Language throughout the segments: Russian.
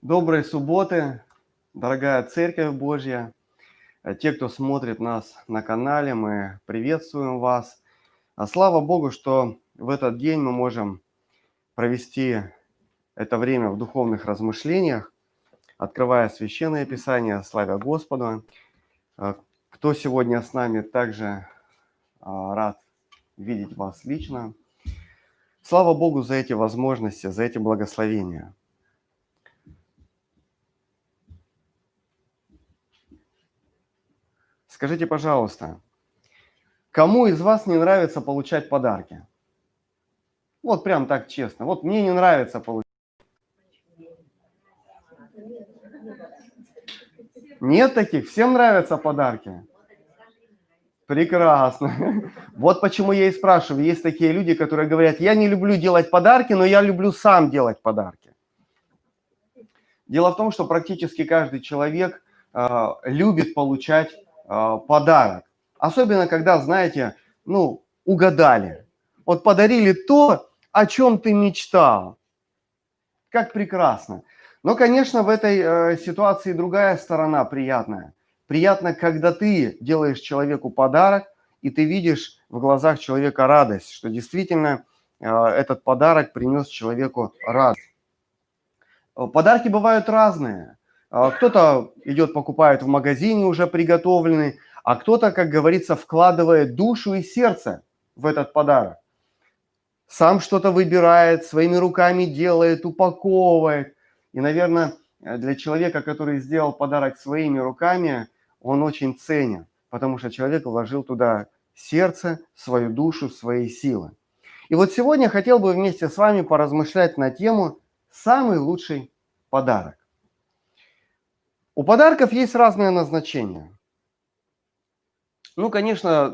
Доброй субботы, дорогая Церковь Божья, те, кто смотрит нас на канале, мы приветствуем вас. Слава Богу, что в этот день мы можем провести это время в духовных размышлениях, открывая Священное Писание, славя Господа. Кто сегодня с нами, также рад видеть вас лично. Слава Богу за эти возможности, за эти благословения. Скажите, пожалуйста, кому из вас не нравится получать подарки? Вот прям так честно. Вот мне не нравится получать. Нет таких? Всем нравятся подарки? Прекрасно. Вот почему я и спрашиваю. Есть такие люди, которые говорят, я не люблю делать подарки, но я люблю сам делать подарки. Дело в том, что практически каждый человек любит получать подарок. Особенно, когда, знаете, угадали. Вот подарили то, о чем ты мечтал. Как прекрасно. Но, конечно, в этой ситуации другая сторона приятная. Приятно, когда ты делаешь человеку подарок, и ты видишь в глазах человека радость, что действительно этот подарок принес человеку радость. Подарки бывают разные. Кто-то идет, покупает в магазине уже приготовленный, а кто-то, как говорится, вкладывает душу и сердце в этот подарок. Сам что-то выбирает, своими руками делает, упаковывает. И, наверное, для человека, который сделал подарок своими руками, он очень ценен, потому что человек вложил туда сердце, свою душу, свои силы. И вот сегодня хотел бы вместе с вами поразмышлять на тему «Самый лучший подарок». У подарков есть разное назначение. Конечно,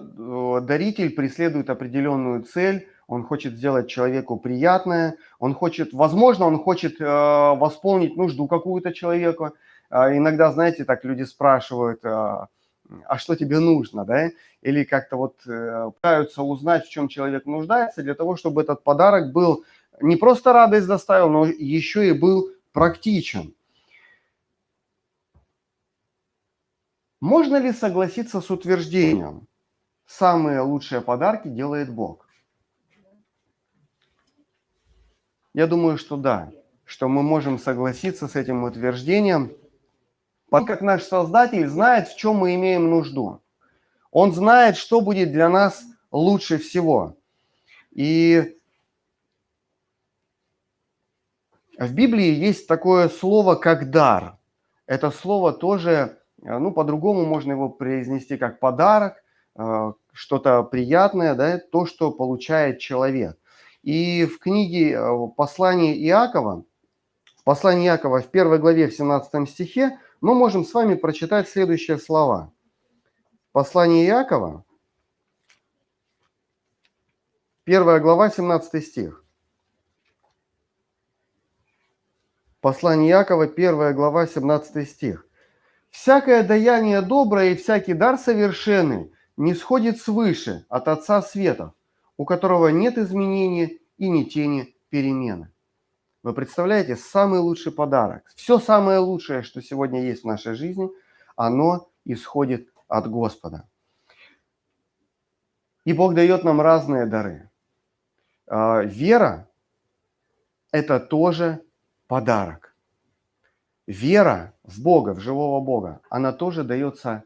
даритель преследует определенную цель, он хочет сделать человеку приятное, возможно, он хочет восполнить нужду какую-то человеку. Иногда, знаете, так люди спрашивают, а что тебе нужно, да? Или как-то пытаются узнать, в чем человек нуждается, для того, чтобы этот подарок был не просто радость доставил, но еще и был практичен. Можно ли согласиться с утверждением? Самые лучшие подарки делает Бог. Я думаю, что да, что мы можем согласиться с этим утверждением, потому как наш Создатель знает, в чем мы имеем нужду. Он знает, что будет для нас лучше всего. И в Библии есть такое слово, как дар. Это слово тоже, по-другому можно его произнести как подарок, что-то приятное, да, то, что получает человек. И в книге послания Иакова, в 1 главе, в 17 стихе, мы можем с вами прочитать следующие слова. Послание Иакова, 1 глава, 17 стих. Послание Иакова, 1 глава, 17 стих. «Всякое даяние доброе и всякий дар совершенный не сходит свыше от Отца Светов, у которого нет изменения и ни тени перемены». Вы представляете, самый лучший подарок, все самое лучшее, что сегодня есть в нашей жизни, оно исходит от Господа. И Бог дает нам разные дары. Вера – это тоже подарок. Вера в Бога, в живого Бога, она тоже дается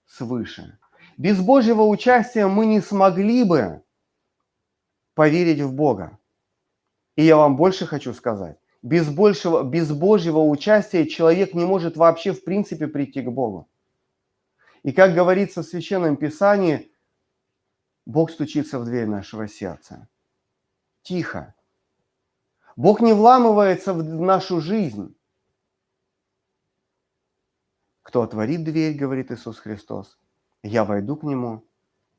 свыше. Без Божьего участия мы не смогли бы поверить в Бога. И я вам больше хочу сказать. Без Божьего участия человек не может вообще в принципе прийти к Богу. И как говорится в Священном Писании, Бог стучится в дверь нашего сердца. Тихо. Бог не вламывается в нашу жизнь. Кто отворит дверь, говорит Иисус Христос, я войду к Нему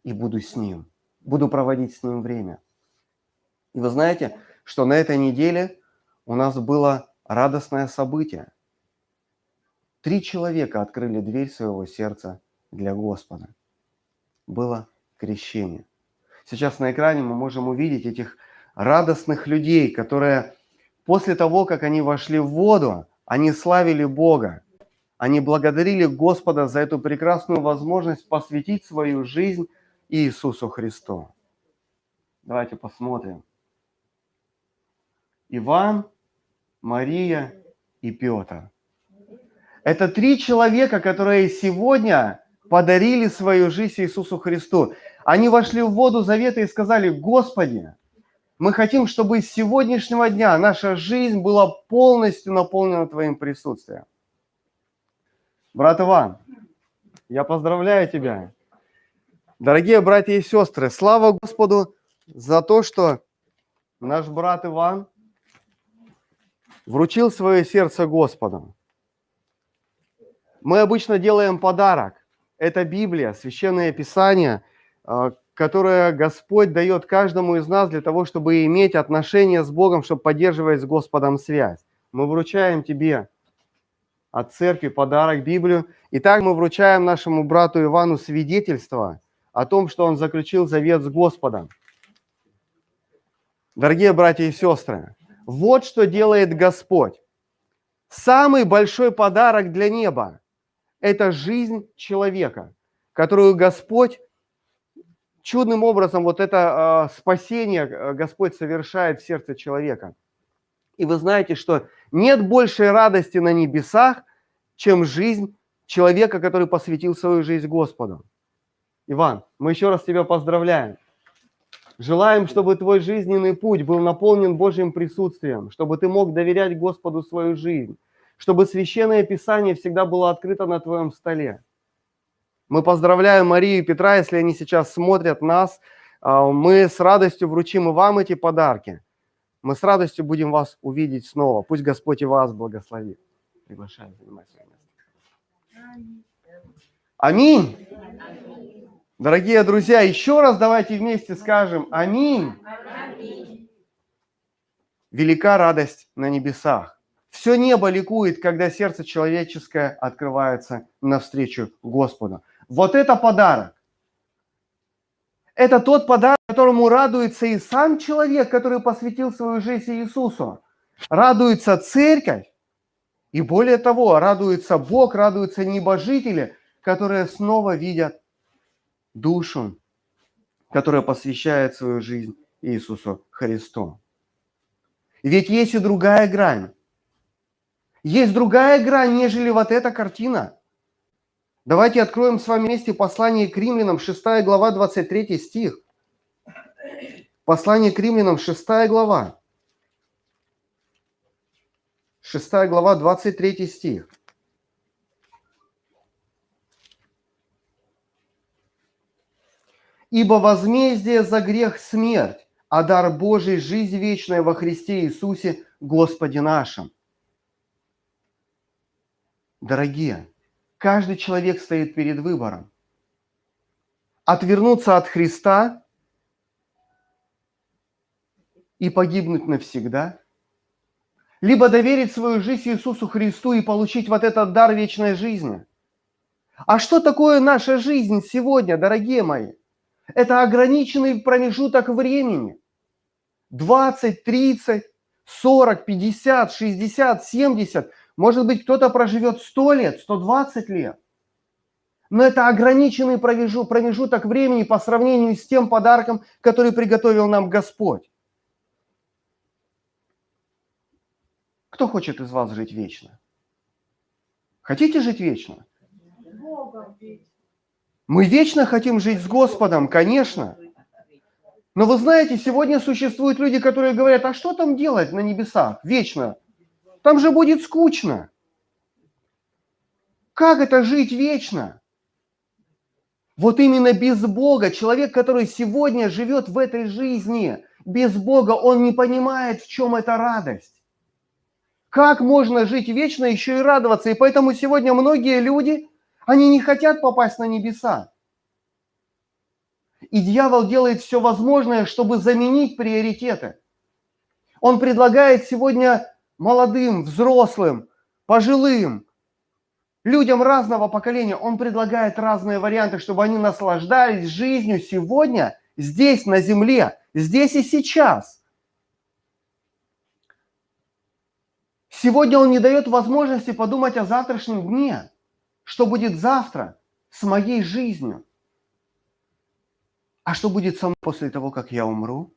и буду с Ним. Буду проводить с Ним время. И вы знаете, что на этой неделе у нас было радостное событие. 3 человека открыли дверь своего сердца для Господа. Было крещение. Сейчас на экране мы можем увидеть этих радостных людей, которые после того, как они вошли в воду, Они славили Бога. Они благодарили Господа за эту прекрасную возможность посвятить свою жизнь Иисусу Христу. Давайте посмотрим. Иван, Мария и Петр. Это 3 человека, которые сегодня подарили свою жизнь Иисусу Христу. Они вошли в воду завета и сказали: Господи, мы хотим, чтобы с сегодняшнего дня наша жизнь была полностью наполнена Твоим присутствием. Брат Иван, я поздравляю тебя. Дорогие братья и сестры, слава Господу за то, что наш брат Иван вручил свое сердце Господу. Мы обычно делаем подарок. Это Библия, Священное Писание, которое Господь дает каждому из нас для того, чтобы иметь отношения с Богом, чтобы поддерживать с Господом связь. Мы вручаем тебе от церкви подарок, Библию. И так мы вручаем нашему брату Ивану свидетельство о том, что он заключил завет с Господом. Дорогие братья и сестры, вот что делает Господь. Самый большой подарок для неба – это жизнь человека, которую Господь чудным образом, вот это спасение Господь совершает в сердце человека. И вы знаете, что нет большей радости на небесах, чем жизнь человека, который посвятил свою жизнь Господу. Иван, мы еще раз тебя поздравляем. Желаем, чтобы твой жизненный путь был наполнен Божьим присутствием, чтобы ты мог доверять Господу свою жизнь, чтобы Священное Писание всегда было открыто на твоем столе. Мы поздравляем Марию и Петра, если они сейчас смотрят нас. Мы с радостью вручим и вам эти подарки. Мы с радостью будем вас увидеть снова. Пусть Господь и вас благословит. Приглашаю занимать свое место. Аминь. Дорогие друзья, еще раз давайте вместе скажем аминь. Велика радость на небесах. Все небо ликует, когда сердце человеческое открывается навстречу Господу. Вот это подарок. Это тот подарок, которому радуется и сам человек, который посвятил свою жизнь Иисусу. Радуется церковь. И более того, радуется Бог, радуются небожители, которые снова видят душу, которая посвящает свою жизнь Иисусу Христу. Ведь есть и другая грань. Есть другая грань, нежели вот эта картина. Давайте откроем с вами вместе послание к Римлянам, 6 глава, 23 стих. Послание к Римлянам, 6 глава. 6 глава, 23 стих. «Ибо возмездие за грех смерть, а дар Божий жизнь вечная во Христе Иисусе, Господе нашим». Дорогие, каждый человек стоит перед выбором. Отвернуться от Христа и погибнуть навсегда, либо доверить свою жизнь Иисусу Христу и получить вот этот дар вечной жизни. А что такое наша жизнь сегодня, дорогие мои? Это ограниченный промежуток времени. 20, 30, 40, 50, 60, 70. Может быть, кто-то проживет 100 лет, 120 лет. Но это ограниченный промежуток времени по сравнению с тем подарком, который приготовил нам Господь. Кто хочет из вас жить вечно? Хотите жить вечно? Мы вечно хотим жить с Господом, конечно. Но вы знаете, сегодня существуют люди, которые говорят: а что там делать на небесах вечно? Там же будет скучно. Как это жить вечно? Вот именно без Бога, человек, который сегодня живет в этой жизни, без Бога, он не понимает, в чем эта радость. Как можно жить вечно, еще и радоваться? И поэтому сегодня многие люди, они не хотят попасть на небеса. И дьявол делает все возможное, чтобы заменить приоритеты. Он предлагает сегодня молодым, взрослым, пожилым, людям разного поколения, он предлагает разные варианты, чтобы они наслаждались жизнью сегодня, здесь, на земле, здесь и сейчас. Сегодня он не дает возможности подумать о завтрашнем дне. Что будет завтра с моей жизнью? А что будет со мной после того, как я умру?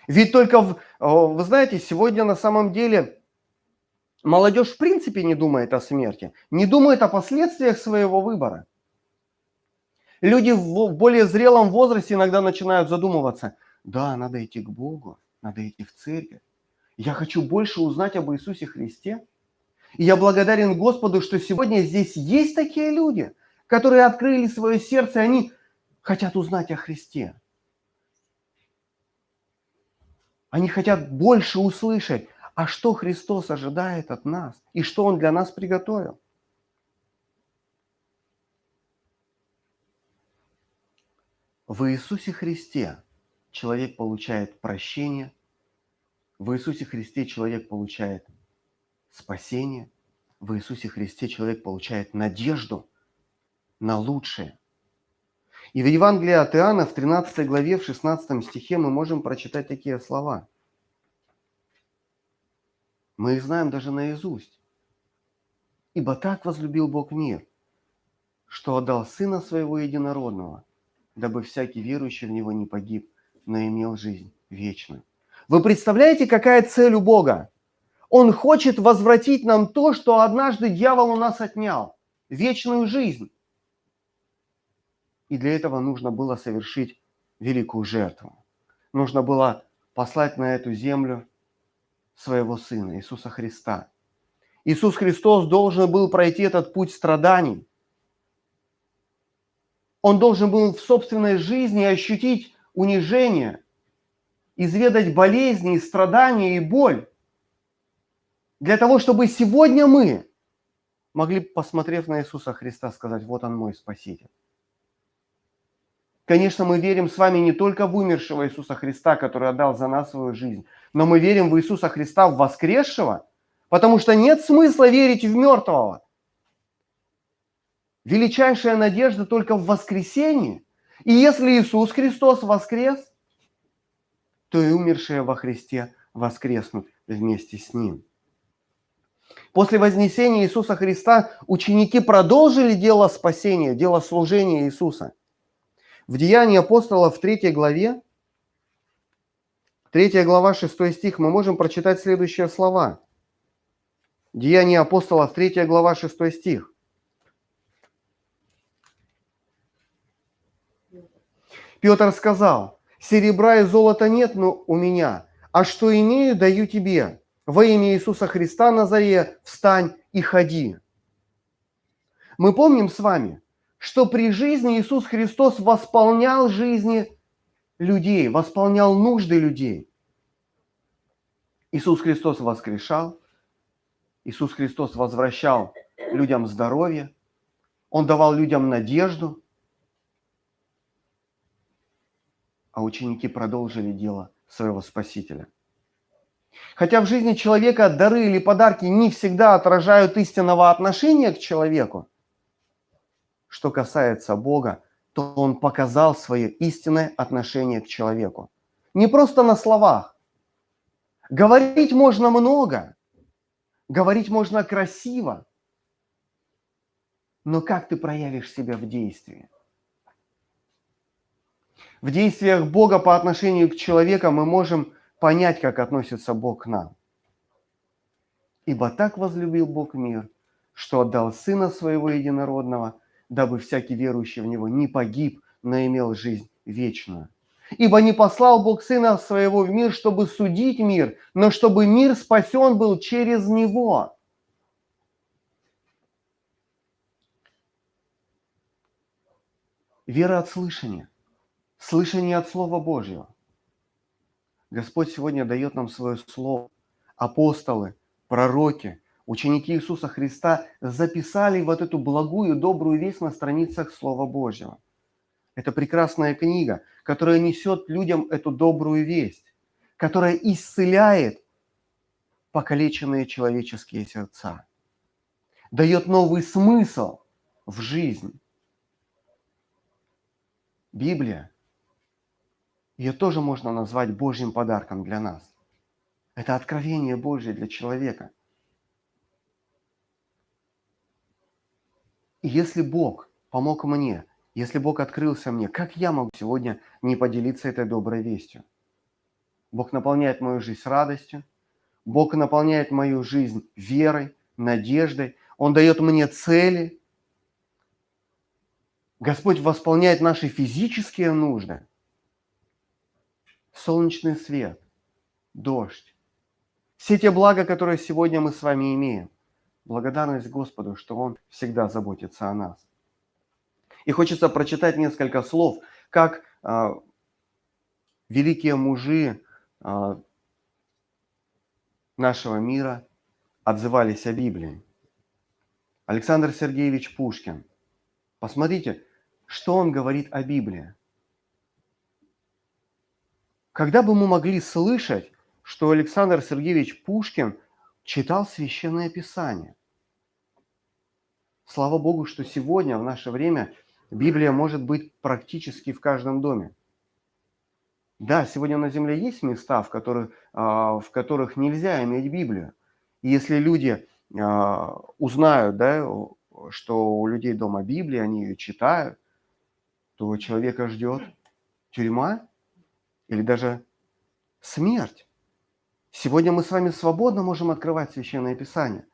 Ведь только, вы знаете, сегодня на самом деле молодежь в принципе не думает о смерти, не думает о последствиях своего выбора. Люди в более зрелом возрасте иногда начинают задумываться. Да, надо идти к Богу, надо идти в церковь. Я хочу больше узнать об Иисусе Христе. И я благодарен Господу, что сегодня здесь есть такие люди, которые открыли свое сердце, и они хотят узнать о Христе. Они хотят больше услышать, а что Христос ожидает от нас и что Он для нас приготовил. В Иисусе Христе человек получает прощение, в Иисусе Христе человек получает спасение, в Иисусе Христе человек получает надежду на лучшее. И в Евангелии от Иоанна в 13 главе, в 16 стихе мы можем прочитать такие слова. Мы их знаем даже наизусть. «Ибо так возлюбил Бог мир, что отдал Сына Своего Единородного, дабы всякий верующий в Него не погиб, но имел жизнь вечную». Вы представляете, какая цель у Бога? Он хочет возвратить нам то, что однажды дьявол у нас отнял. Вечную жизнь. И для этого нужно было совершить великую жертву. Нужно было послать на эту землю своего Сына, Иисуса Христа. Иисус Христос должен был пройти этот путь страданий. Он должен был в собственной жизни ощутить унижение, изведать болезни, страдания и боль. Для того, чтобы сегодня мы могли, посмотрев на Иисуса Христа, сказать: вот Он мой Спаситель. Конечно, мы верим с вами не только в умершего Иисуса Христа, который отдал за нас свою жизнь, но мы верим в Иисуса Христа, в воскресшего, потому что нет смысла верить в мертвого. Величайшая надежда только в воскресении. И если Иисус Христос воскрес, то и умершие во Христе воскреснут вместе с Ним. После вознесения Иисуса Христа ученики продолжили дело спасения, дело служения Иисуса. В Деянии апостолов в 3 главе, 3 глава, 6 стих, мы можем прочитать следующие слова. Деяния апостолов, 3 глава, 6 стих. Петр сказал: серебра и золота нет, но у меня, а что имею, даю тебе. Во имя Иисуса Христа Назарея встань и ходи. Мы помним с вами, что при жизни Иисус Христос восполнял жизни людей, восполнял нужды людей. Иисус Христос воскрешал, Иисус Христос возвращал людям здоровье, Он давал людям надежду, а ученики продолжили дело своего Спасителя. Хотя в жизни человека дары или подарки не всегда отражают истинного отношения к человеку, что касается Бога, то Он показал свое истинное отношение к человеку. Не просто на словах. Говорить можно много, говорить можно красиво, но как ты проявишь себя в действии? В действиях Бога по отношению к человеку мы можем понять, как относится Бог к нам. «Ибо так возлюбил Бог мир, что отдал Сына Своего Единородного, дабы всякий верующий в Него не погиб, но имел жизнь вечную. Ибо не послал Бог Сына Своего в мир, чтобы судить мир, но чтобы мир спасен был через Него». Вера от слышания, слышание от Слова Божьего. Господь сегодня дает нам свое Слово. Апостолы, пророки, ученики Иисуса Христа записали вот эту благую, добрую весть на страницах Слова Божьего. Это прекрасная книга, которая несет людям эту добрую весть, которая исцеляет покалеченные человеческие сердца, дает новый смысл в жизнь. Библия, ее тоже можно назвать Божьим подарком для нас. Это откровение Божье для человека. И если Бог помог мне, если Бог открылся мне, как я могу сегодня не поделиться этой доброй вестью? Бог наполняет мою жизнь радостью, Бог наполняет мою жизнь верой, надеждой, Он дает мне цели. Господь восполняет наши физические нужды. Солнечный свет, дождь. Все те блага, которые сегодня мы с вами имеем. Благодарность Господу, что Он всегда заботится о нас. И хочется прочитать несколько слов, как великие мужи нашего мира отзывались о Библии. Александр Сергеевич Пушкин. Посмотрите, что он говорит о Библии. Когда бы мы могли слышать, что Александр Сергеевич Пушкин читал Священное Писание? Слава Богу, что сегодня, в наше время, Библия может быть практически в каждом доме. Да, сегодня на земле есть места, в которых нельзя иметь Библию. И если люди узнают, да, что у людей дома Библия, они ее читают, то человека ждет тюрьма или даже смерть. Сегодня мы с вами свободно можем открывать Священное Писание.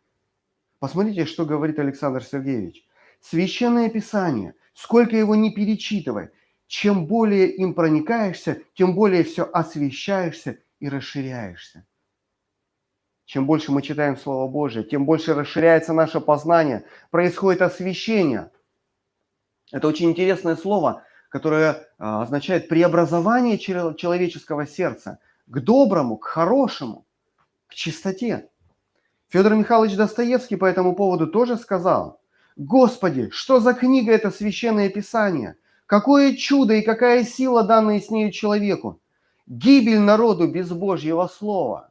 Посмотрите, что говорит Александр Сергеевич. Священное Писание, сколько его ни перечитывай, чем более им проникаешься, тем более все освещаешься и расширяешься. Чем больше мы читаем Слово Божие, тем больше расширяется наше познание, происходит освящение. Это очень интересное слово, которое означает преобразование человеческого сердца к доброму, к хорошему, к чистоте. Федор Михайлович Достоевский по этому поводу тоже сказал: «Господи, что за книга это Священное Писание? Какое чудо и какая сила, данная с нею человеку! Гибель народу без Божьего Слова!»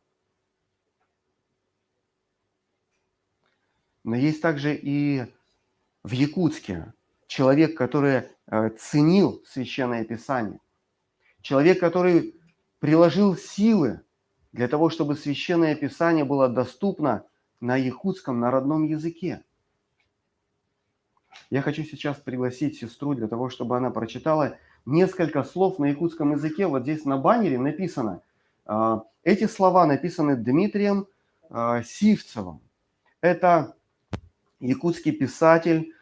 Но есть также и в Якутске человек, который ценил Священное Писание. Человек, который приложил силы для того, чтобы Священное Писание было доступно на якутском, на родном языке. Я хочу сейчас пригласить сестру для того, чтобы она прочитала несколько слов на якутском языке. Вот здесь на баннере написано. Эти слова написаны Дмитрием Сивцевым. Это якутский писатель,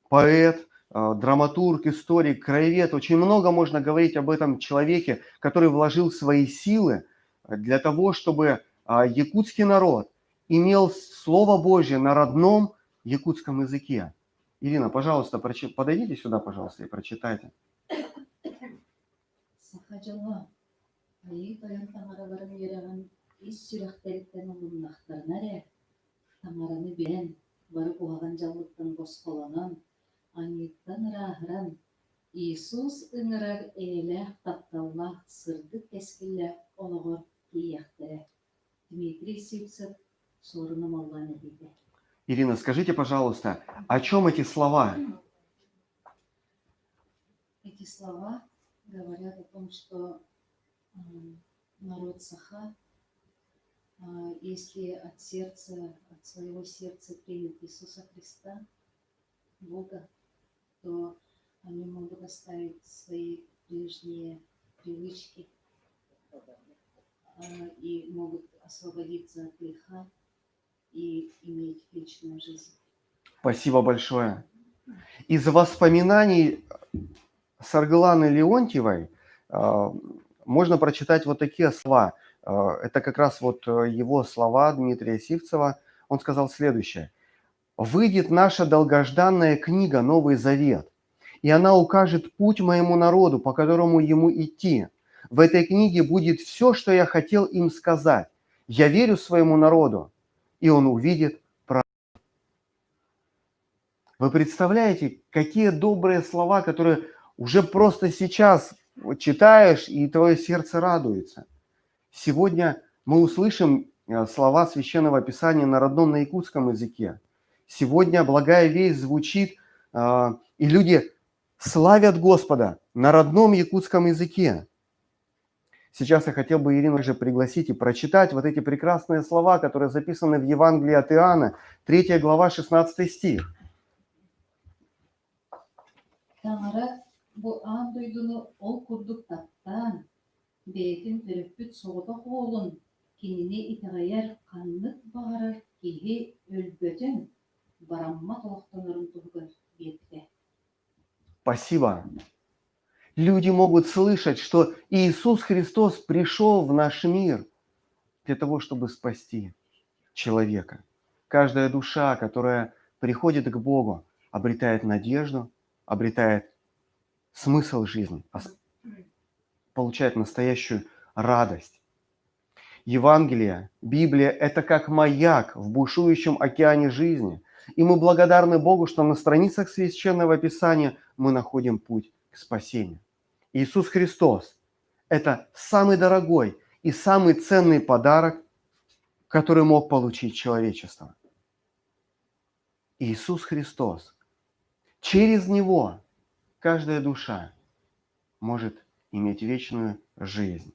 поэт, драматург, историк, краевед. Очень много можно говорить об этом человеке, который вложил свои силы для того, чтобы якутский народ имел Слово Божье на родном якутском языке. Ирина, пожалуйста, подойдите сюда, пожалуйста, и прочитайте. Иисус ыңырар эле тапталла сырдык кескилле ологор кияхтере. Дмитрий Сивцев сорunu молланы дейді. Ирина, скажите, пожалуйста, о чем эти слова? Эти слова говорят о том, что народ Саха, если от своего сердца примет Иисуса Христа, Бога, то они могут оставить свои прежние привычки и могут освободиться от греха и иметь вечную жизнь. Спасибо большое. Из воспоминаний Саргланы Леонтьевой можно прочитать вот такие слова. Это как раз вот его слова Дмитрия Сивцева. Он сказал следующее. «Выйдет наша долгожданная книга «Новый Завет», и она укажет путь моему народу, по которому ему идти. В этой книге будет все, что я хотел им сказать. Я верю своему народу, и он увидит правду». Вы представляете, какие добрые слова, которые уже просто сейчас читаешь, и твое сердце радуется. Сегодня мы услышим слова Священного Писания на родном, на якутском языке. Сегодня благая весть звучит, и люди славят Господа на родном якутском языке. Сейчас я хотел бы Ирину же пригласить и прочитать вот эти прекрасные слова, которые записаны в Евангелии от Иоанна, 3 глава, 16 стих. Таңара bu an duydunu ol kurduk taptan, beytin törüpüt soğuda oğlun, kinini itiğayar kanlık bağırar, kihi ölbötün, baramma toğtanırın tuğgar bette. Спасибо. Люди могут слышать, что Иисус Христос пришел в наш мир для того, чтобы спасти человека. Каждая душа, которая приходит к Богу, обретает надежду, обретает смысл жизни, получает настоящую радость. Евангелие, Библия – это как маяк в бушующем океане жизни. И мы благодарны Богу, что на страницах Священного Писания мы находим путь к спасению. Иисус Христос – это самый дорогой и самый ценный подарок, который мог получить человечество. Иисус Христос. Через Него каждая душа может иметь вечную жизнь.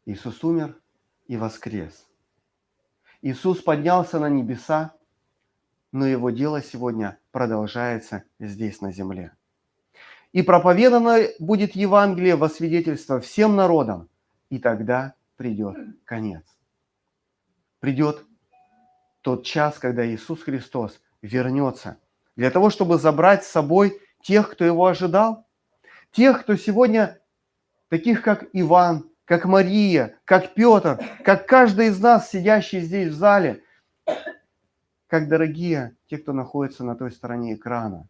Иисус умер и воскрес. Иисус поднялся на небеса, но Его дело сегодня продолжается здесь, на земле. И проповедано будет Евангелие во свидетельство всем народам, и тогда придет конец. Придет тот час, когда Иисус Христос вернется для того, чтобы забрать с собой тех, кто Его ожидал, тех, кто сегодня, таких как Иван, как Мария, как Петр, как каждый из нас, сидящий здесь в зале, как дорогие те, кто находится на той стороне экрана,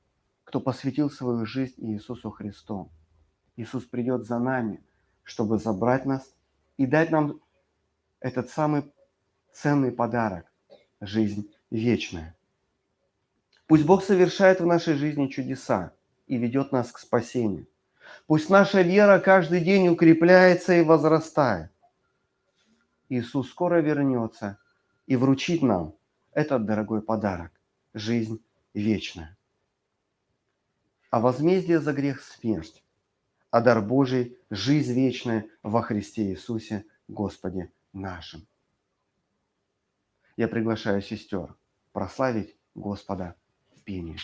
кто посвятил свою жизнь Иисусу Христу. Иисус придет за нами, чтобы забрать нас и дать нам этот самый ценный подарок – жизнь вечная. Пусть Бог совершает в нашей жизни чудеса и ведет нас к спасению. Пусть наша вера каждый день укрепляется и возрастает. Иисус скоро вернется и вручит нам этот дорогой подарок – жизнь вечная. А возмездие за грех – смерть, а дар Божий – жизнь вечная во Христе Иисусе, Господе нашим. Я приглашаю сестер прославить Господа в пении.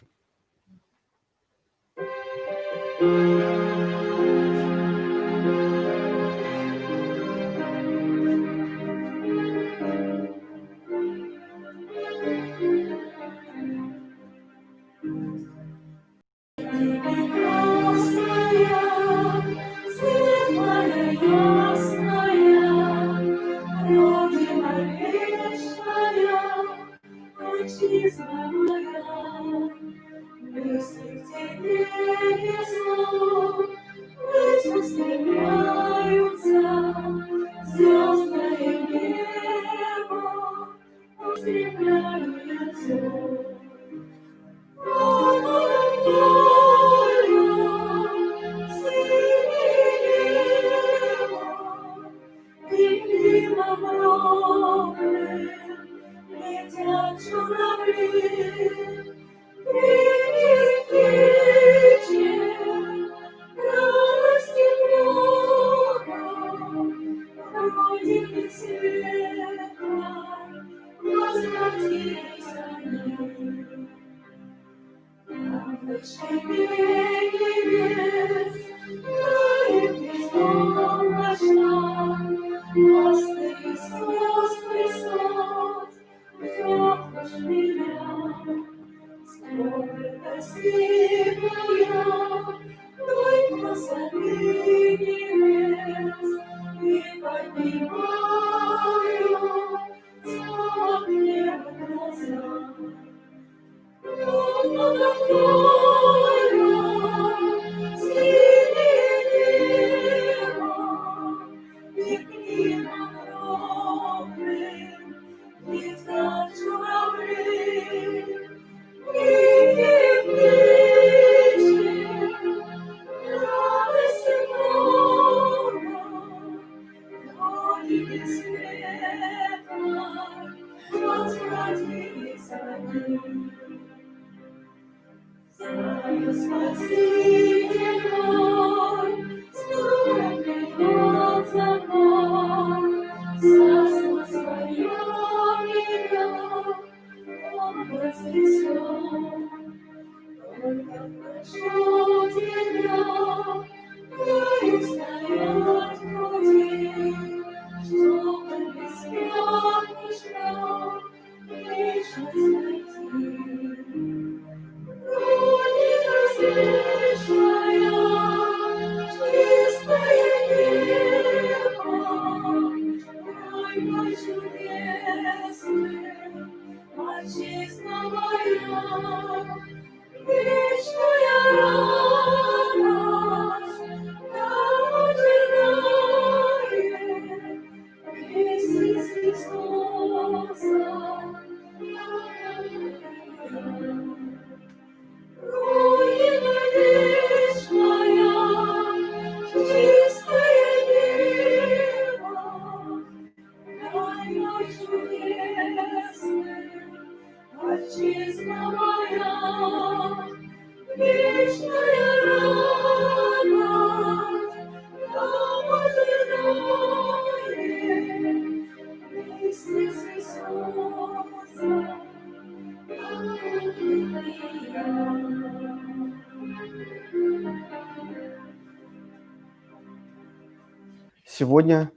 Сегодня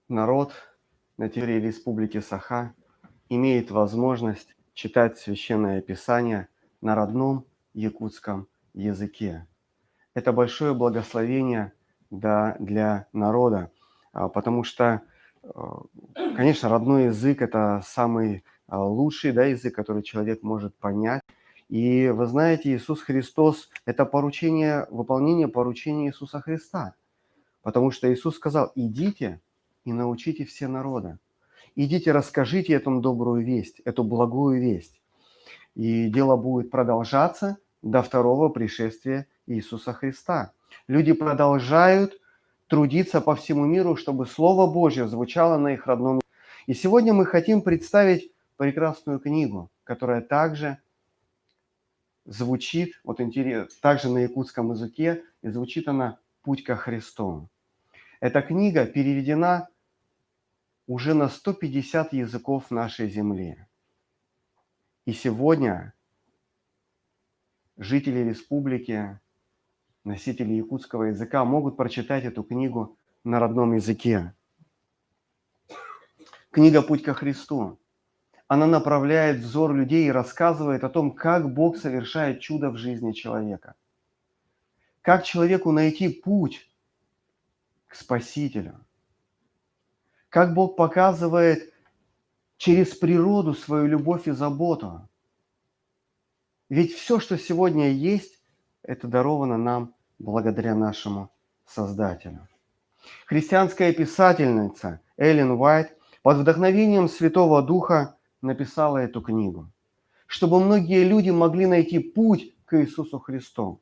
народ на территории Республики Саха имеет возможность читать Священное Писание на родном якутском языке. Это большое благословение для народа, потому что, конечно, родной язык – это самый лучший язык, который человек может понять. И вы знаете, Иисус Христос – это выполнение поручения Иисуса Христа. Потому что Иисус сказал: идите и научите все народы. Идите, расскажите эту добрую весть, эту благую весть. И дело будет продолжаться до второго пришествия Иисуса Христа. Люди продолжают трудиться по всему миру, чтобы Слово Божье звучало на их родном языке. И сегодня мы хотим представить прекрасную книгу, которая также звучит, также на якутском языке, и звучит она «Путь ко Христу». Эта книга переведена уже на 150 языков нашей земли. И сегодня жители республики, носители якутского языка могут прочитать эту книгу на родном языке. Книга «Путь ко Христу». Она направляет взор людей и рассказывает о том, как Бог совершает чудо в жизни человека. Как человеку найти путь к Спасителю. Как Бог показывает через природу свою любовь и заботу. Ведь все, что сегодня есть, это даровано нам благодаря нашему Создателю. Христианская писательница Эллен Уайт под вдохновением Святого Духа написала эту книгу, чтобы многие люди могли найти путь к Иисусу Христу.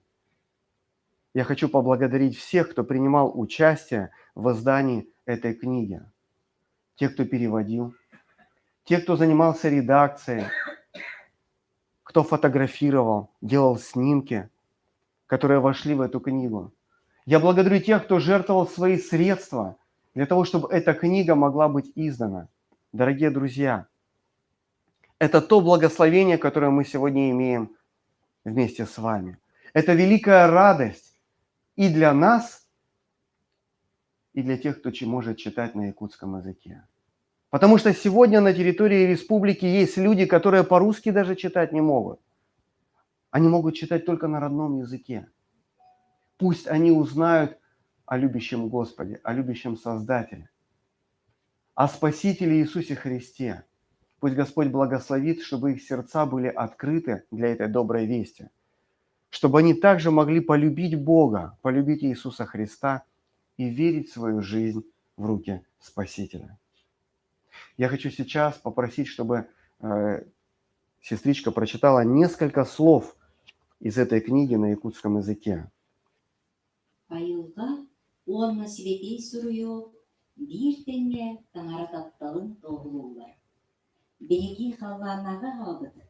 Я хочу поблагодарить всех, кто принимал участие в издании этой книги. Те, кто переводил, те, кто занимался редакцией, кто фотографировал, делал снимки, которые вошли в эту книгу. Я благодарю тех, кто жертвовал свои средства для того, чтобы эта книга могла быть издана. Дорогие друзья, это то благословение, которое мы сегодня имеем вместе с вами. Это великая радость и для нас, и для тех, кто может читать на якутском языке. Потому что сегодня на территории республики есть люди, которые по-русски даже читать не могут. Они могут читать только на родном языке. Пусть они узнают о любящем Господе, о любящем Создателе, о Спасителе Иисусе Христе. Пусть Господь благословит, чтобы их сердца были открыты для этой доброй вести, чтобы они также могли полюбить Бога, полюбить Иисуса Христа и верить в свою жизнь в руки Спасителя. Я хочу сейчас попросить, чтобы сестричка прочитала несколько слов из этой книги на якутском языке. Айылға онна сибетей сүрүйі бір тәңе таңарататталын тоғылулар. Беги халланаға қалбыды.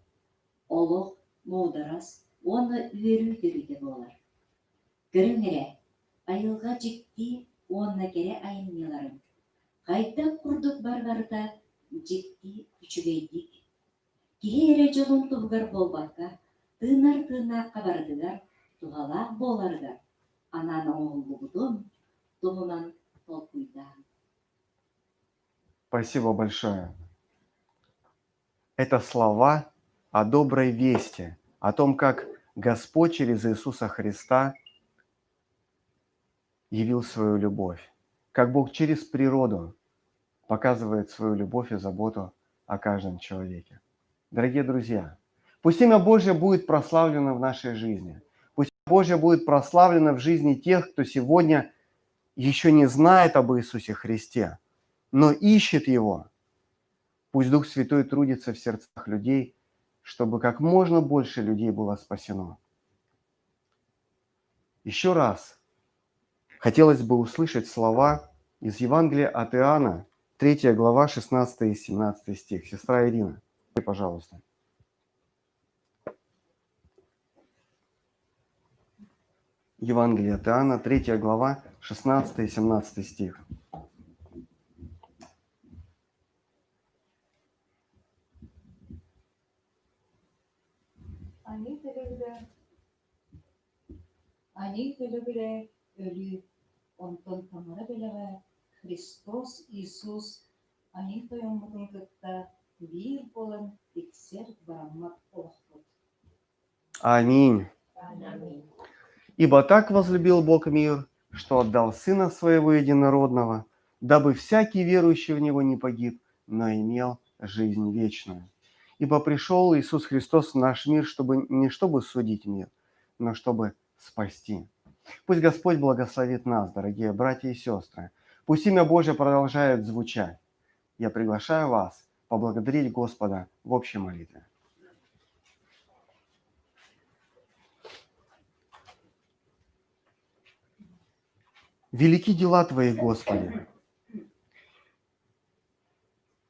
Олық, моударас, оны үйеру дүрігі болар. Кіріңірі, айылға жікті онна кере айынмеларын. Кайда курдук бардарда жекти күчүгейдик. Кире жолун тугар болбакка, тыынар кабардыгар, тугалак боларыгар. Анан оңоллугудун тугунан толкуйда. Спасибо большое. Это слова о доброй вести, о том, как Господь через Иисуса Христа явил свою любовь, как Бог через природу показывает свою любовь и заботу о каждом человеке. Дорогие друзья, пусть имя Божье будет прославлено в нашей жизни. Пусть имя Божье будет прославлено в жизни тех, кто сегодня еще не знает об Иисусе Христе, но ищет Его. Пусть Дух Святой трудится в сердцах людей, чтобы как можно больше людей было спасено. Еще раз хотелось бы услышать слова из Евангелия от Иоанна, 3 глава, 16 и 17 стих. Сестра Ирина, пожалуйста. Евангелие от Иоанна, 3 глава, 16 и 17 стих. Они төлөбүле ölü онтон тамара белеге Христос Иисус они тоемудун кытта бир болан тексер бараммак олохтот. Аминь. Аминь. Ибо так возлюбил Бог мир, что отдал Сына Своего Единородного, дабы всякий верующий в Него не погиб, но имел жизнь вечную. Ибо пришел Иисус Христос в наш мир, не чтобы судить мир, но чтобы спасти. Пусть Господь благословит нас, дорогие братья и сестры. Пусть имя Божье продолжает звучать. Я приглашаю вас поблагодарить Господа в общей молитве. Велики дела Твои, Господи.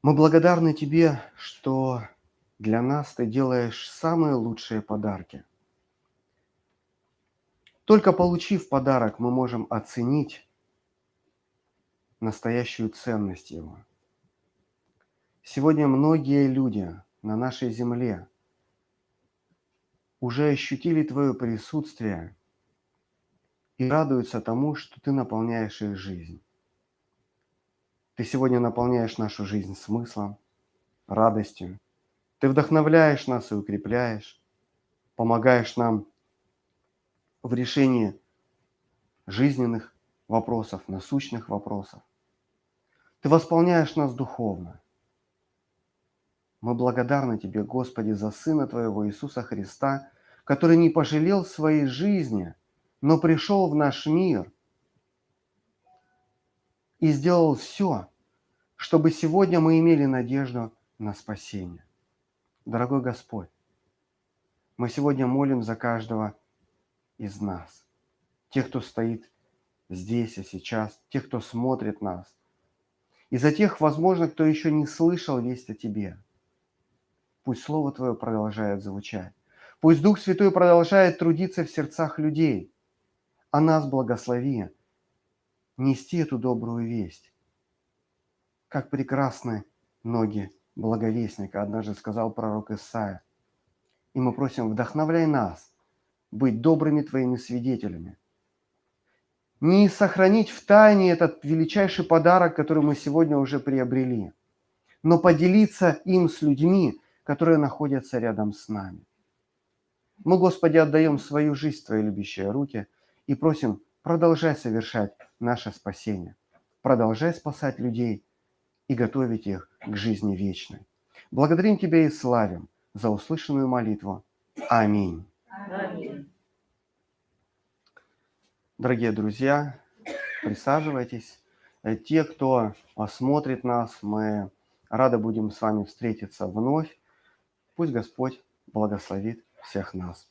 Мы благодарны Тебе, что для нас Ты делаешь самые лучшие подарки. Только получив подарок, мы можем оценить настоящую ценность его. Сегодня многие люди на нашей земле уже ощутили Твое присутствие и радуются тому, что Ты наполняешь их жизнь. Ты сегодня наполняешь нашу жизнь смыслом, радостью. Ты вдохновляешь нас и укрепляешь, помогаешь нам в решении жизненных вопросов, насущных вопросов. Ты восполняешь нас духовно. Мы благодарны Тебе, Господи, за Сына Твоего Иисуса Христа, который не пожалел своей жизни, но пришел в наш мир и сделал все, чтобы сегодня мы имели надежду на спасение. Дорогой Господь, мы сегодня молим за каждого из нас, тех, кто стоит здесь и сейчас, тех, кто смотрит нас, и за тех, возможно, кто еще не слышал весть о Тебе. Пусть Слово Твое продолжает звучать. Пусть Дух Святой продолжает трудиться в сердцах людей. А нас благослови нести эту добрую весть. Как прекрасны ноги благовестника, однажды сказал пророк Исаия. И мы просим, вдохновляй нас быть добрыми Твоими свидетелями. Не сохранить в тайне этот величайший подарок, который мы сегодня уже приобрели, но поделиться им с людьми, которые находятся рядом с нами. Мы, Господи, отдаем свою жизнь в Твои любящие руки и просим, продолжай совершать наше спасение. Продолжай спасать людей и готовить их к жизни вечной. Благодарим Тебя и славим за услышанную молитву. Аминь. Аминь. Дорогие друзья, присаживайтесь. Те, кто посмотрит нас, мы рады будем с вами встретиться вновь. Пусть Господь благословит всех нас.